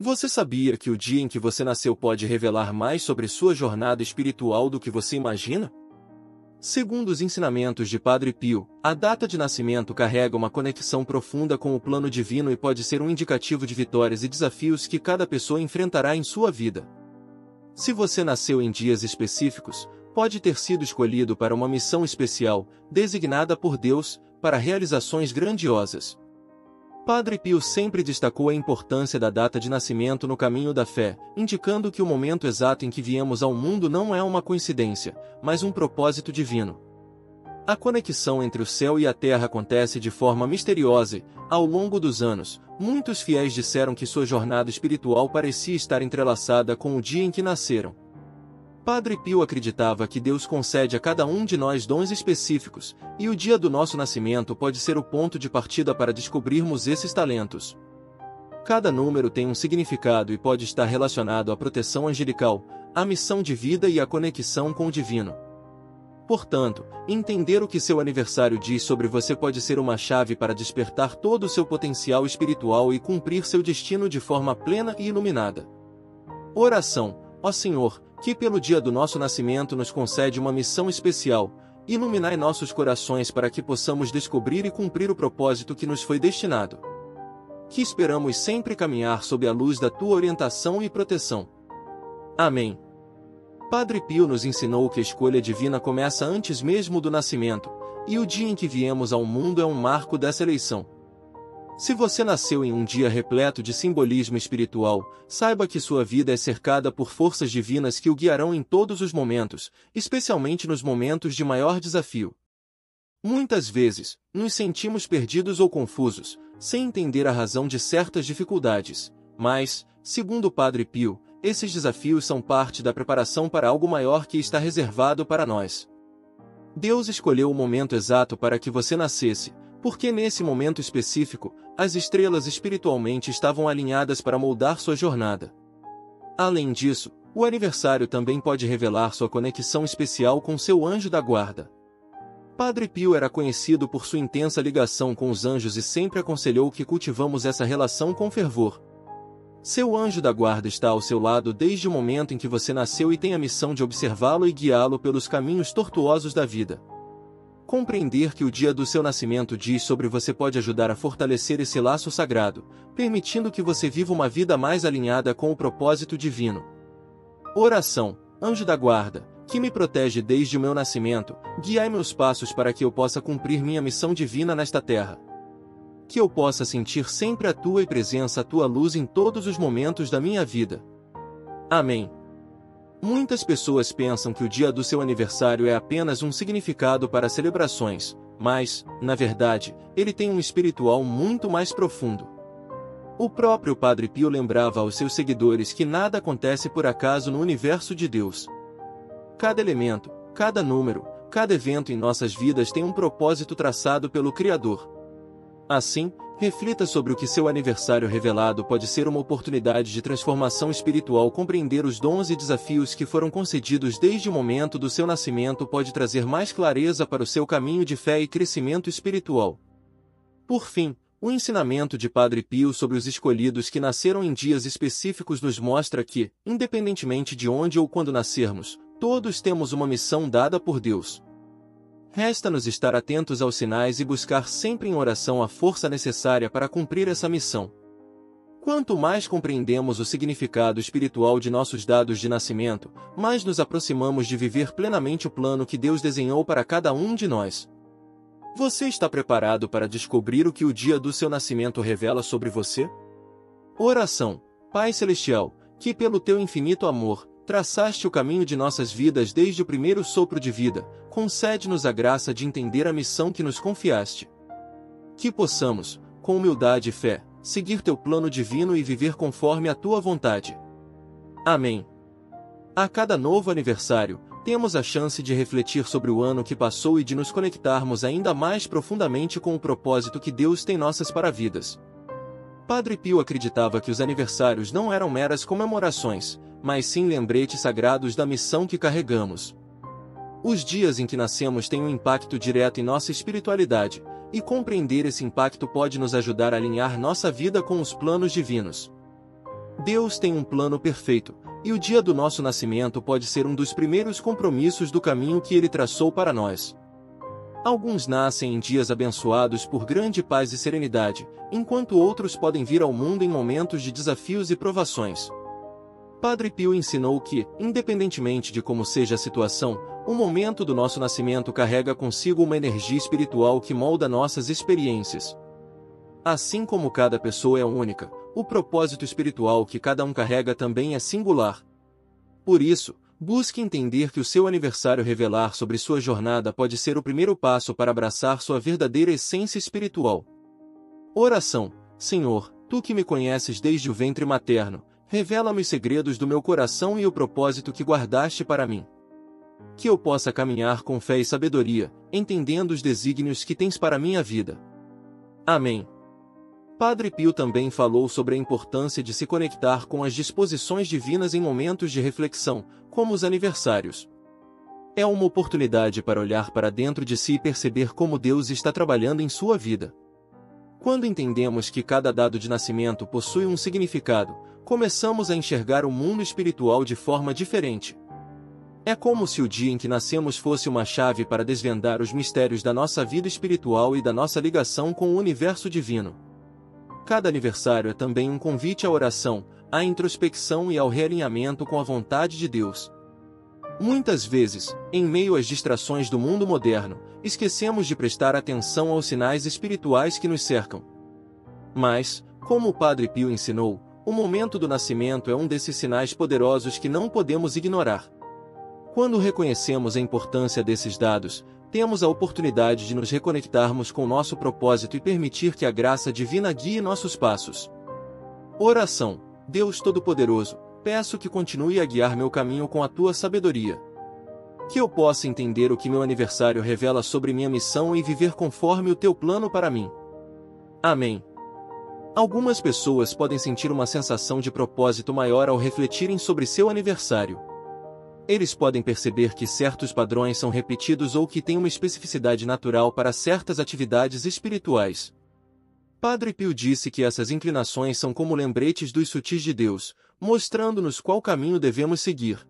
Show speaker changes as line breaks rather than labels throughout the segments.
Você sabia que o dia em que você nasceu pode revelar mais sobre sua jornada espiritual do que você imagina? Segundo os ensinamentos de Padre Pio, a data de nascimento carrega uma conexão profunda com o plano divino e pode ser um indicativo de vitórias e desafios que cada pessoa enfrentará em sua vida. Se você nasceu em dias específicos, pode ter sido escolhido para uma missão especial, designada por Deus, para realizações grandiosas. Padre Pio sempre destacou a importância da data de nascimento no caminho da fé, indicando que o momento exato em que viemos ao mundo não é uma coincidência, mas um propósito divino. A conexão entre o céu e a terra acontece de forma misteriosa e, ao longo dos anos, muitos fiéis disseram que sua jornada espiritual parecia estar entrelaçada com o dia em que nasceram. Padre Pio acreditava que Deus concede a cada um de nós dons específicos, e o dia do nosso nascimento pode ser o ponto de partida para descobrirmos esses talentos. Cada número tem um significado e pode estar relacionado à proteção angelical, à missão de vida e à conexão com o divino. Portanto, entender o que seu aniversário diz sobre você pode ser uma chave para despertar todo o seu potencial espiritual e cumprir seu destino de forma plena e iluminada. Oração. Ó Senhor, que pelo dia do nosso nascimento nos concede uma missão especial, iluminai nossos corações para que possamos descobrir e cumprir o propósito que nos foi destinado. Que esperamos sempre caminhar sob a luz da tua orientação e proteção. Amém. Padre Pio nos ensinou que a escolha divina começa antes mesmo do nascimento, e o dia em que viemos ao mundo é um marco dessa eleição. Se você nasceu em um dia repleto de simbolismo espiritual, saiba que sua vida é cercada por forças divinas que o guiarão em todos os momentos, especialmente nos momentos de maior desafio. Muitas vezes, nos sentimos perdidos ou confusos, sem entender a razão de certas dificuldades, mas, segundo o Padre Pio, esses desafios são parte da preparação para algo maior que está reservado para nós. Deus escolheu o momento exato para que você nascesse, porque nesse momento específico, as estrelas espiritualmente estavam alinhadas para moldar sua jornada. Além disso, o aniversário também pode revelar sua conexão especial com seu anjo da guarda. Padre Pio era conhecido por sua intensa ligação com os anjos e sempre aconselhou que cultivamos essa relação com fervor. Seu anjo da guarda está ao seu lado desde o momento em que você nasceu e tem a missão de observá-lo e guiá-lo pelos caminhos tortuosos da vida. Compreender que o dia do seu nascimento diz sobre você pode ajudar a fortalecer esse laço sagrado, permitindo que você viva uma vida mais alinhada com o propósito divino. Oração. Anjo da guarda, que me protege desde o meu nascimento, guiai meus passos para que eu possa cumprir minha missão divina nesta terra. Que eu possa sentir sempre a tua presença, a tua luz em todos os momentos da minha vida. Amém. Muitas pessoas pensam que o dia do seu aniversário é apenas um significado para celebrações, mas, na verdade, ele tem um espiritual muito mais profundo. O próprio Padre Pio lembrava aos seus seguidores que nada acontece por acaso no universo de Deus. Cada elemento, cada número, cada evento em nossas vidas tem um propósito traçado pelo Criador. Assim, reflita sobre o que seu aniversário revelado pode ser uma oportunidade de transformação espiritual. Compreender os dons e desafios que foram concedidos desde o momento do seu nascimento pode trazer mais clareza para o seu caminho de fé e crescimento espiritual. Por fim, o ensinamento de Padre Pio sobre os escolhidos que nasceram em dias específicos nos mostra que, independentemente de onde ou quando nascermos, todos temos uma missão dada por Deus. Resta-nos estar atentos aos sinais e buscar sempre em oração a força necessária para cumprir essa missão. Quanto mais compreendemos o significado espiritual de nossos dados de nascimento, mais nos aproximamos de viver plenamente o plano que Deus desenhou para cada um de nós. Você está preparado para descobrir o que o dia do seu nascimento revela sobre você? Oração. Pai Celestial, que pelo teu infinito amor, traçaste o caminho de nossas vidas desde o primeiro sopro de vida, concede-nos a graça de entender a missão que nos confiaste. Que possamos, com humildade e fé, seguir teu plano divino e viver conforme a tua vontade. Amém. A cada novo aniversário, temos a chance de refletir sobre o ano que passou e de nos conectarmos ainda mais profundamente com o propósito que Deus tem nossas vidas. Padre Pio acreditava que os aniversários não eram meras comemorações, mas sim lembretes sagrados da missão que carregamos. Os dias em que nascemos têm um impacto direto em nossa espiritualidade, e compreender esse impacto pode nos ajudar a alinhar nossa vida com os planos divinos. Deus tem um plano perfeito, e o dia do nosso nascimento pode ser um dos primeiros compromissos do caminho que Ele traçou para nós. Alguns nascem em dias abençoados por grande paz e serenidade, enquanto outros podem vir ao mundo em momentos de desafios e provações. Padre Pio ensinou que, independentemente de como seja a situação, o momento do nosso nascimento carrega consigo uma energia espiritual que molda nossas experiências. Assim como cada pessoa é única, o propósito espiritual que cada um carrega também é singular. Por isso, busque entender que o seu aniversário revelar sobre sua jornada pode ser o primeiro passo para abraçar sua verdadeira essência espiritual. Oração. Senhor, Tu que me conheces desde o ventre materno, revela-me os segredos do meu coração e o propósito que guardaste para mim. Que eu possa caminhar com fé e sabedoria, entendendo os desígnios que tens para minha vida. Amém. Padre Pio também falou sobre a importância de se conectar com as disposições divinas em momentos de reflexão, como os aniversários. É uma oportunidade para olhar para dentro de si e perceber como Deus está trabalhando em sua vida. Quando entendemos que cada dado de nascimento possui um significado, começamos a enxergar o mundo espiritual de forma diferente. É como se o dia em que nascemos fosse uma chave para desvendar os mistérios da nossa vida espiritual e da nossa ligação com o universo divino. Cada aniversário é também um convite à oração, à introspecção e ao realinhamento com a vontade de Deus. Muitas vezes, em meio às distrações do mundo moderno, esquecemos de prestar atenção aos sinais espirituais que nos cercam. Mas, como o Padre Pio ensinou, o momento do nascimento é um desses sinais poderosos que não podemos ignorar. Quando reconhecemos a importância desses dados, temos a oportunidade de nos reconectarmos com nosso propósito e permitir que a graça divina guie nossos passos. Oração. Deus Todo-Poderoso, peço que continue a guiar meu caminho com a Tua sabedoria. Que eu possa entender o que meu aniversário revela sobre minha missão e viver conforme o Teu plano para mim. Amém. Algumas pessoas podem sentir uma sensação de propósito maior ao refletirem sobre seu aniversário. Eles podem perceber que certos padrões são repetidos ou que têm uma especificidade natural para certas atividades espirituais. Padre Pio disse que essas inclinações são como lembretes dos sutis de Deus, mostrando-nos qual caminho devemos seguir.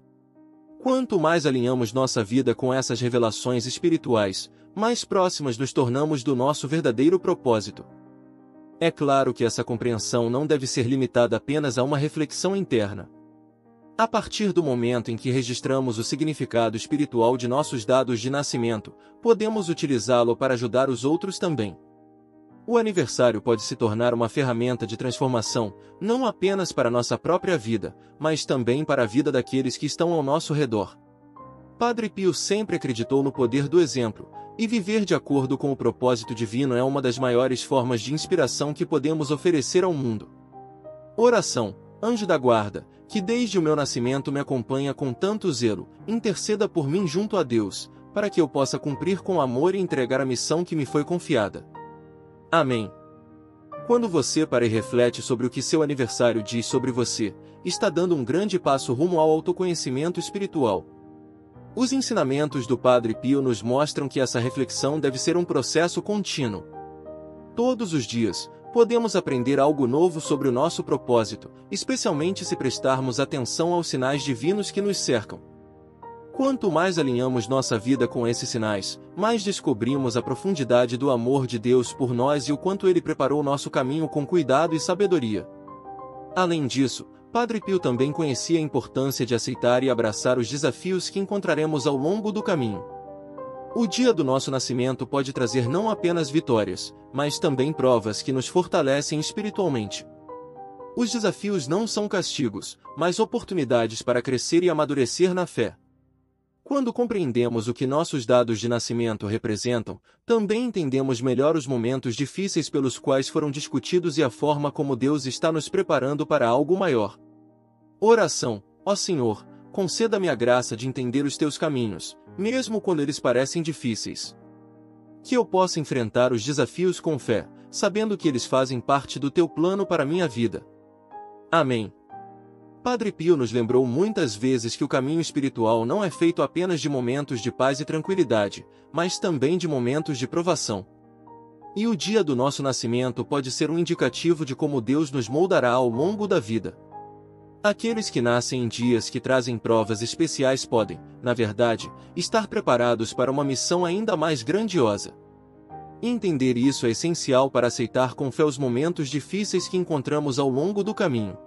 Quanto mais alinhamos nossa vida com essas revelações espirituais, mais próximas nos tornamos do nosso verdadeiro propósito. É claro que essa compreensão não deve ser limitada apenas a uma reflexão interna. A partir do momento em que registramos o significado espiritual de nossos dados de nascimento, podemos utilizá-lo para ajudar os outros também. O aniversário pode se tornar uma ferramenta de transformação, não apenas para nossa própria vida, mas também para a vida daqueles que estão ao nosso redor. Padre Pio sempre acreditou no poder do exemplo, e viver de acordo com o propósito divino é uma das maiores formas de inspiração que podemos oferecer ao mundo. Oração. Anjo da guarda, que desde o meu nascimento me acompanha com tanto zelo, interceda por mim junto a Deus, para que eu possa cumprir com amor e entregar a missão que me foi confiada. Amém. Quando você para e reflete sobre o que seu aniversário diz sobre você, está dando um grande passo rumo ao autoconhecimento espiritual. Os ensinamentos do Padre Pio nos mostram que essa reflexão deve ser um processo contínuo. Todos os dias, podemos aprender algo novo sobre o nosso propósito, especialmente se prestarmos atenção aos sinais divinos que nos cercam. Quanto mais alinhamos nossa vida com esses sinais, mais descobrimos a profundidade do amor de Deus por nós e o quanto Ele preparou nosso caminho com cuidado e sabedoria. Além disso, Padre Pio também conhecia a importância de aceitar e abraçar os desafios que encontraremos ao longo do caminho. O dia do nosso nascimento pode trazer não apenas vitórias, mas também provas que nos fortalecem espiritualmente. Os desafios não são castigos, mas oportunidades para crescer e amadurecer na fé. Quando compreendemos o que nossos dados de nascimento representam, também entendemos melhor os momentos difíceis pelos quais foram discutidos e a forma como Deus está nos preparando para algo maior. Oração. Ó Senhor, conceda-me a graça de entender os Teus caminhos, mesmo quando eles parecem difíceis. Que eu possa enfrentar os desafios com fé, sabendo que eles fazem parte do Teu plano para minha vida. Amém. Padre Pio nos lembrou muitas vezes que o caminho espiritual não é feito apenas de momentos de paz e tranquilidade, mas também de momentos de provação. E o dia do nosso nascimento pode ser um indicativo de como Deus nos moldará ao longo da vida. Aqueles que nascem em dias que trazem provas especiais podem, na verdade, estar preparados para uma missão ainda mais grandiosa. Entender isso é essencial para aceitar com fé os momentos difíceis que encontramos ao longo do caminho.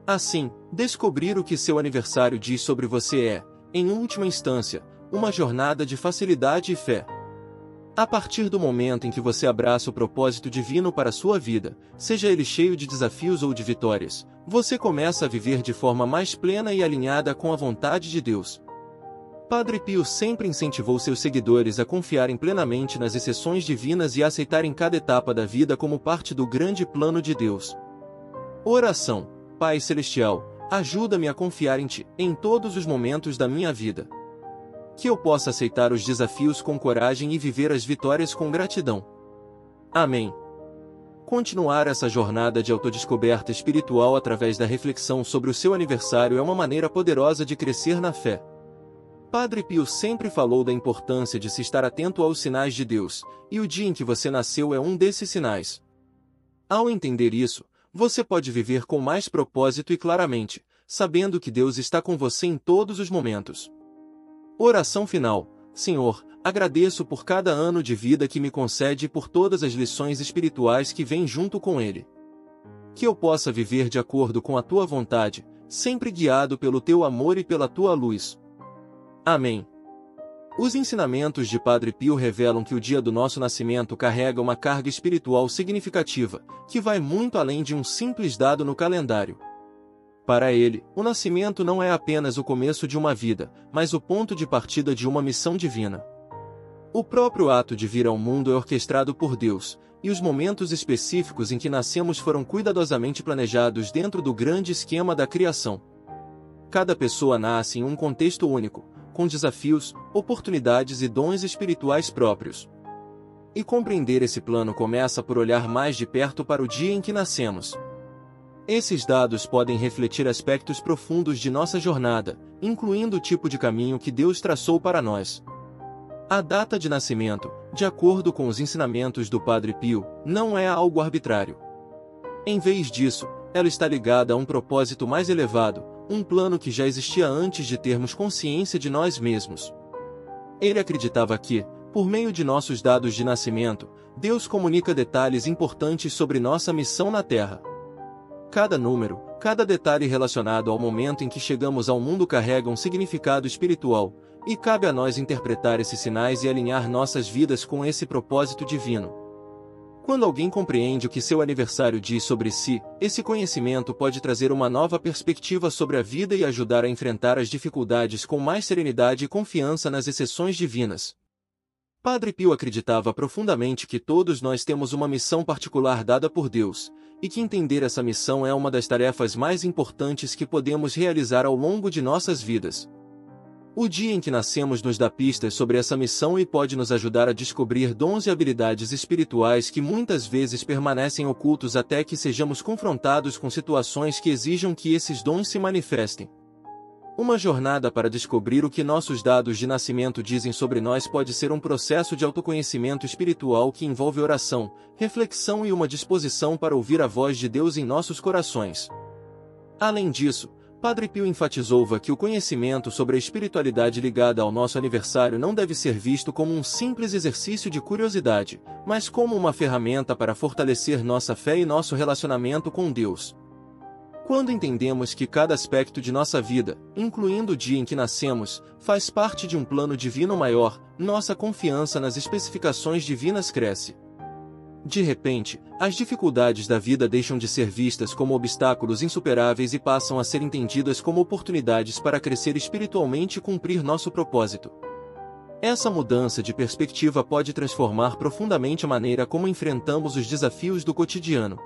Assim, descobrir o que seu aniversário diz sobre você é, em última instância, uma jornada de facilidade e fé. A partir do momento em que você abraça o propósito divino para a sua vida, seja ele cheio de desafios ou de vitórias, você começa a viver de forma mais plena e alinhada com a vontade de Deus. Padre Pio sempre incentivou seus seguidores a confiarem plenamente nas exceções divinas e a aceitarem cada etapa da vida como parte do grande plano de Deus. Oração. Pai Celestial, ajuda-me a confiar em Ti, em todos os momentos da minha vida. Que eu possa aceitar os desafios com coragem e viver as vitórias com gratidão. Amém. Continuar essa jornada de autodescoberta espiritual através da reflexão sobre o seu aniversário é uma maneira poderosa de crescer na fé. Padre Pio sempre falou da importância de se estar atento aos sinais de Deus, e o dia em que você nasceu é um desses sinais. Ao entender isso, você pode viver com mais propósito e claramente, sabendo que Deus está com você em todos os momentos. Oração final. Senhor, agradeço por cada ano de vida que me concede e por todas as lições espirituais que vêm junto com ele. Que eu possa viver de acordo com a Tua vontade, sempre guiado pelo Teu amor e pela Tua luz. Amém. Os ensinamentos de Padre Pio revelam que o dia do nosso nascimento carrega uma carga espiritual significativa, que vai muito além de um simples dado no calendário. Para ele, o nascimento não é apenas o começo de uma vida, mas o ponto de partida de uma missão divina. O próprio ato de vir ao mundo é orquestrado por Deus, e os momentos específicos em que nascemos foram cuidadosamente planejados dentro do grande esquema da criação. Cada pessoa nasce em um contexto único, com desafios, oportunidades e dons espirituais próprios. E compreender esse plano começa por olhar mais de perto para o dia em que nascemos. Esses dados podem refletir aspectos profundos de nossa jornada, incluindo o tipo de caminho que Deus traçou para nós. A data de nascimento, de acordo com os ensinamentos do Padre Pio, não é algo arbitrário. Em vez disso, ela está ligada a um propósito mais elevado, um plano que já existia antes de termos consciência de nós mesmos. Ele acreditava que, por meio de nossos dados de nascimento, Deus comunica detalhes importantes sobre nossa missão na Terra. Cada número, cada detalhe relacionado ao momento em que chegamos ao mundo carrega um significado espiritual, e cabe a nós interpretar esses sinais e alinhar nossas vidas com esse propósito divino. Quando alguém compreende o que seu aniversário diz sobre si, esse conhecimento pode trazer uma nova perspectiva sobre a vida e ajudar a enfrentar as dificuldades com mais serenidade e confiança nas exceções divinas. Padre Pio acreditava profundamente que todos nós temos uma missão particular dada por Deus, e que entender essa missão é uma das tarefas mais importantes que podemos realizar ao longo de nossas vidas. O dia em que nascemos nos dá pistas sobre essa missão e pode nos ajudar a descobrir dons e habilidades espirituais que muitas vezes permanecem ocultos até que sejamos confrontados com situações que exijam que esses dons se manifestem. Uma jornada para descobrir o que nossos dados de nascimento dizem sobre nós pode ser um processo de autoconhecimento espiritual que envolve oração, reflexão e uma disposição para ouvir a voz de Deus em nossos corações. Além disso, Padre Pio enfatizou que o conhecimento sobre a espiritualidade ligada ao nosso aniversário não deve ser visto como um simples exercício de curiosidade, mas como uma ferramenta para fortalecer nossa fé e nosso relacionamento com Deus. Quando entendemos que cada aspecto de nossa vida, incluindo o dia em que nascemos, faz parte de um plano divino maior, nossa confiança nas especificações divinas cresce. De repente, as dificuldades da vida deixam de ser vistas como obstáculos insuperáveis e passam a ser entendidas como oportunidades para crescer espiritualmente e cumprir nosso propósito. Essa mudança de perspectiva pode transformar profundamente a maneira como enfrentamos os desafios do cotidiano.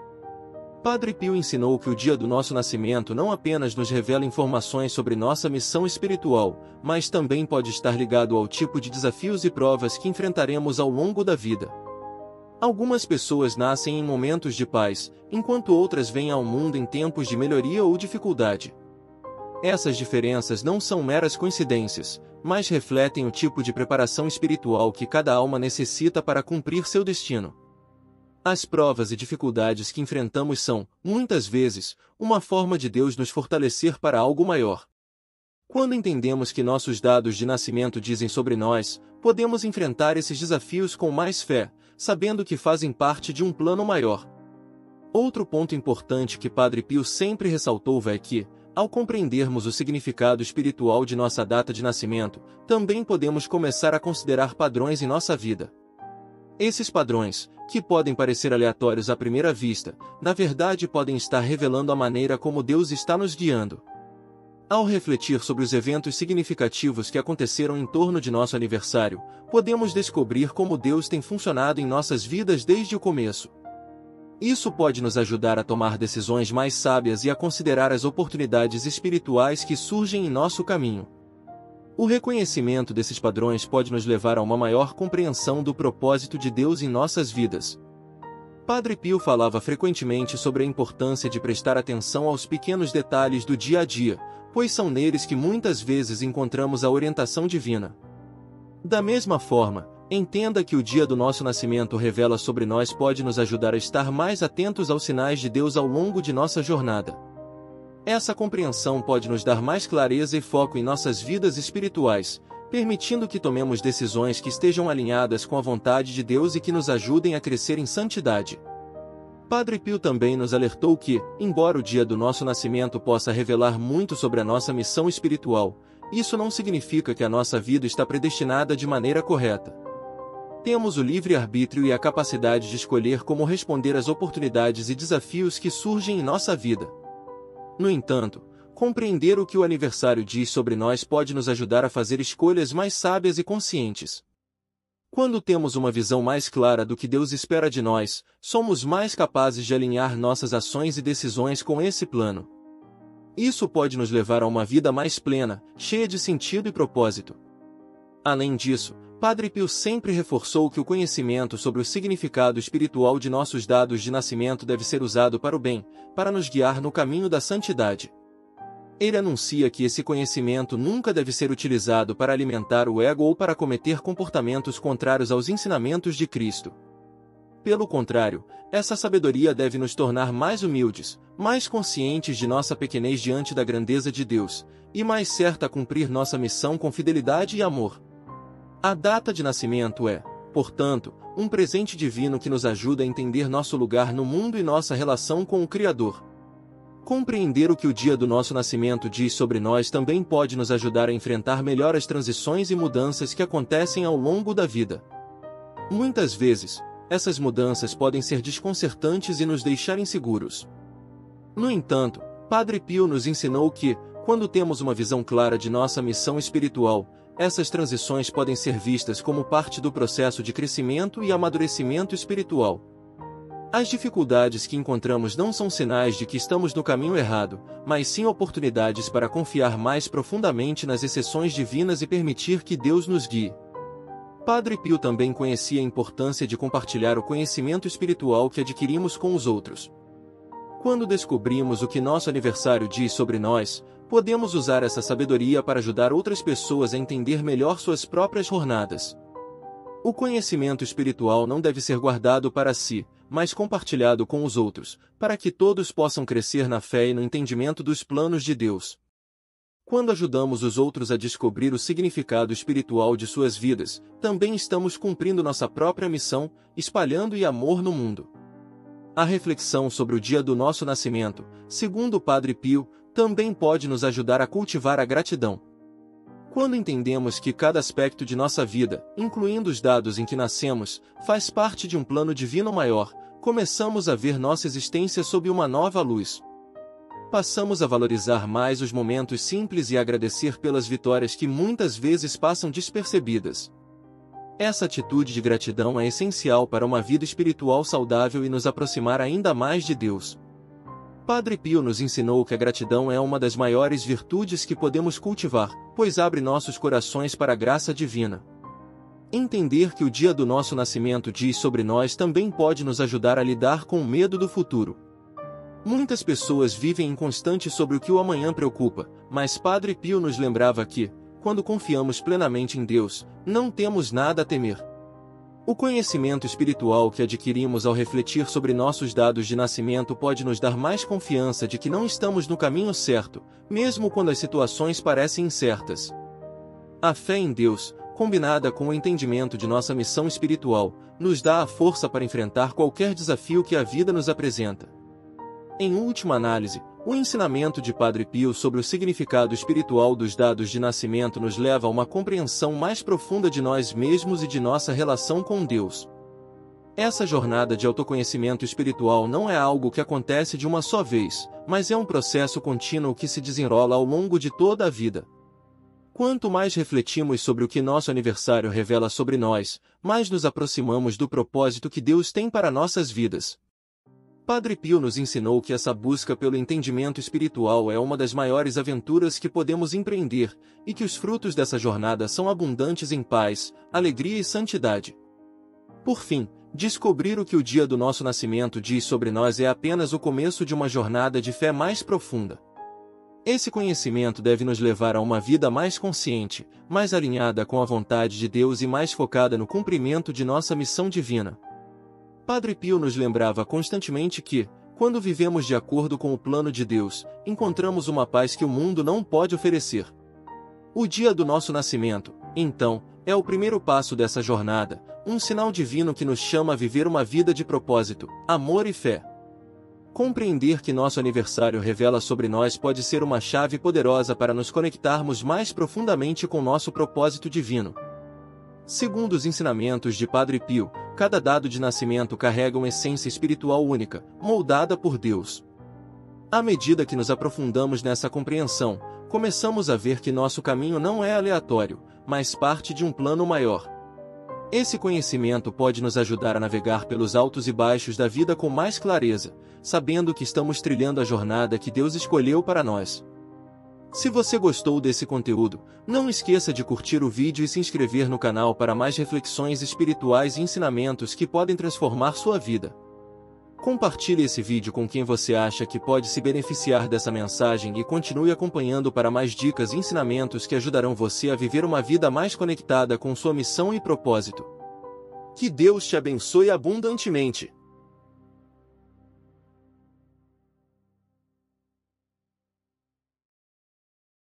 Padre Pio ensinou que o dia do nosso nascimento não apenas nos revela informações sobre nossa missão espiritual, mas também pode estar ligado ao tipo de desafios e provas que enfrentaremos ao longo da vida. Algumas pessoas nascem em momentos de paz, enquanto outras vêm ao mundo em tempos de melhoria ou dificuldade. Essas diferenças não são meras coincidências, mas refletem o tipo de preparação espiritual que cada alma necessita para cumprir seu destino. As provas e dificuldades que enfrentamos são, muitas vezes, uma forma de Deus nos fortalecer para algo maior. Quando entendemos que nossos dados de nascimento dizem sobre nós, podemos enfrentar esses desafios com mais fé, sabendo que fazem parte de um plano maior. Outro ponto importante que Padre Pio sempre ressaltou é que, ao compreendermos o significado espiritual de nossa data de nascimento, também podemos começar a considerar padrões em nossa vida. Esses padrões, que podem parecer aleatórios à primeira vista, na verdade podem estar revelando a maneira como Deus está nos guiando. Ao refletir sobre os eventos significativos que aconteceram em torno de nosso aniversário, podemos descobrir como Deus tem funcionado em nossas vidas desde o começo. Isso pode nos ajudar a tomar decisões mais sábias e a considerar as oportunidades espirituais que surgem em nosso caminho. O reconhecimento desses padrões pode nos levar a uma maior compreensão do propósito de Deus em nossas vidas. Padre Pio falava frequentemente sobre a importância de prestar atenção aos pequenos detalhes do dia a dia, pois são neles que muitas vezes encontramos a orientação divina. Da mesma forma, entenda que o dia do nosso nascimento revela sobre nós pode nos ajudar a estar mais atentos aos sinais de Deus ao longo de nossa jornada. Essa compreensão pode nos dar mais clareza e foco em nossas vidas espirituais, permitindo que tomemos decisões que estejam alinhadas com a vontade de Deus e que nos ajudem a crescer em santidade. Padre Pio também nos alertou que, embora o dia do nosso nascimento possa revelar muito sobre a nossa missão espiritual, isso não significa que a nossa vida está predestinada de maneira correta. Temos o livre-arbítrio e a capacidade de escolher como responder às oportunidades e desafios que surgem em nossa vida. No entanto, compreender o que o aniversário diz sobre nós pode nos ajudar a fazer escolhas mais sábias e conscientes. Quando temos uma visão mais clara do que Deus espera de nós, somos mais capazes de alinhar nossas ações e decisões com esse plano. Isso pode nos levar a uma vida mais plena, cheia de sentido e propósito. Além disso, Padre Pio sempre reforçou que o conhecimento sobre o significado espiritual de nossos dados de nascimento deve ser usado para o bem, para nos guiar no caminho da santidade. Ele anuncia que esse conhecimento nunca deve ser utilizado para alimentar o ego ou para cometer comportamentos contrários aos ensinamentos de Cristo. Pelo contrário, essa sabedoria deve nos tornar mais humildes, mais conscientes de nossa pequenez diante da grandeza de Deus, e mais certa a cumprir nossa missão com fidelidade e amor. A data de nascimento é, portanto, um presente divino que nos ajuda a entender nosso lugar no mundo e nossa relação com o Criador. Compreender o que o dia do nosso nascimento diz sobre nós também pode nos ajudar a enfrentar melhor as transições e mudanças que acontecem ao longo da vida. Muitas vezes, essas mudanças podem ser desconcertantes e nos deixar inseguros. No entanto, Padre Pio nos ensinou que, quando temos uma visão clara de nossa missão espiritual, essas transições podem ser vistas como parte do processo de crescimento e amadurecimento espiritual. As dificuldades que encontramos não são sinais de que estamos no caminho errado, mas sim oportunidades para confiar mais profundamente nas exceções divinas e permitir que Deus nos guie. Padre Pio também conhecia a importância de compartilhar o conhecimento espiritual que adquirimos com os outros. Quando descobrimos o que nosso aniversário diz sobre nós, podemos usar essa sabedoria para ajudar outras pessoas a entender melhor suas próprias jornadas. O conhecimento espiritual não deve ser guardado para si, mas compartilhado com os outros, para que todos possam crescer na fé e no entendimento dos planos de Deus. Quando ajudamos os outros a descobrir o significado espiritual de suas vidas, também estamos cumprindo nossa própria missão, espalhando amor no mundo. A reflexão sobre o dia do nosso nascimento, segundo o Padre Pio, também pode nos ajudar a cultivar a gratidão. Quando entendemos que cada aspecto de nossa vida, incluindo os dados em que nascemos, faz parte de um plano divino maior, começamos a ver nossa existência sob uma nova luz. Passamos a valorizar mais os momentos simples e a agradecer pelas vitórias que muitas vezes passam despercebidas. Essa atitude de gratidão é essencial para uma vida espiritual saudável e nos aproximar ainda mais de Deus. Padre Pio nos ensinou que a gratidão é uma das maiores virtudes que podemos cultivar, pois abre nossos corações para a graça divina. Entender que o dia do nosso nascimento diz sobre nós também pode nos ajudar a lidar com o medo do futuro. Muitas pessoas vivem inconstantes sobre o que o amanhã preocupa, mas Padre Pio nos lembrava que, quando confiamos plenamente em Deus, não temos nada a temer. O conhecimento espiritual que adquirimos ao refletir sobre nossos dados de nascimento pode nos dar mais confiança de que não estamos no caminho certo, mesmo quando as situações parecem incertas. A fé em Deus, combinada com o entendimento de nossa missão espiritual, nos dá a força para enfrentar qualquer desafio que a vida nos apresenta. Em última análise, o ensinamento de Padre Pio sobre o significado espiritual dos dados de nascimento nos leva a uma compreensão mais profunda de nós mesmos e de nossa relação com Deus. Essa jornada de autoconhecimento espiritual não é algo que acontece de uma só vez, mas é um processo contínuo que se desenrola ao longo de toda a vida. Quanto mais refletimos sobre o que nosso aniversário revela sobre nós, mais nos aproximamos do propósito que Deus tem para nossas vidas. Padre Pio nos ensinou que essa busca pelo entendimento espiritual é uma das maiores aventuras que podemos empreender, e que os frutos dessa jornada são abundantes em paz, alegria e santidade. Por fim, descobrir o que o dia do nosso nascimento diz sobre nós é apenas o começo de uma jornada de fé mais profunda. Esse conhecimento deve nos levar a uma vida mais consciente, mais alinhada com a vontade de Deus e mais focada no cumprimento de nossa missão divina. Padre Pio nos lembrava constantemente que, quando vivemos de acordo com o plano de Deus, encontramos uma paz que o mundo não pode oferecer. O dia do nosso nascimento, então, é o primeiro passo dessa jornada, um sinal divino que nos chama a viver uma vida de propósito, amor e fé. Compreender que nosso aniversário revela sobre nós pode ser uma chave poderosa para nos conectarmos mais profundamente com nosso propósito divino. Segundo os ensinamentos de Padre Pio, cada dado de nascimento carrega uma essência espiritual única, moldada por Deus. À medida que nos aprofundamos nessa compreensão, começamos a ver que nosso caminho não é aleatório, mas parte de um plano maior. Esse conhecimento pode nos ajudar a navegar pelos altos e baixos da vida com mais clareza, sabendo que estamos trilhando a jornada que Deus escolheu para nós. Se você gostou desse conteúdo, não esqueça de curtir o vídeo e se inscrever no canal para mais reflexões espirituais e ensinamentos que podem transformar sua vida. Compartilhe esse vídeo com quem você acha que pode se beneficiar dessa mensagem e continue acompanhando para mais dicas e ensinamentos que ajudarão você a viver uma vida mais conectada com sua missão e propósito. Que Deus te abençoe abundantemente.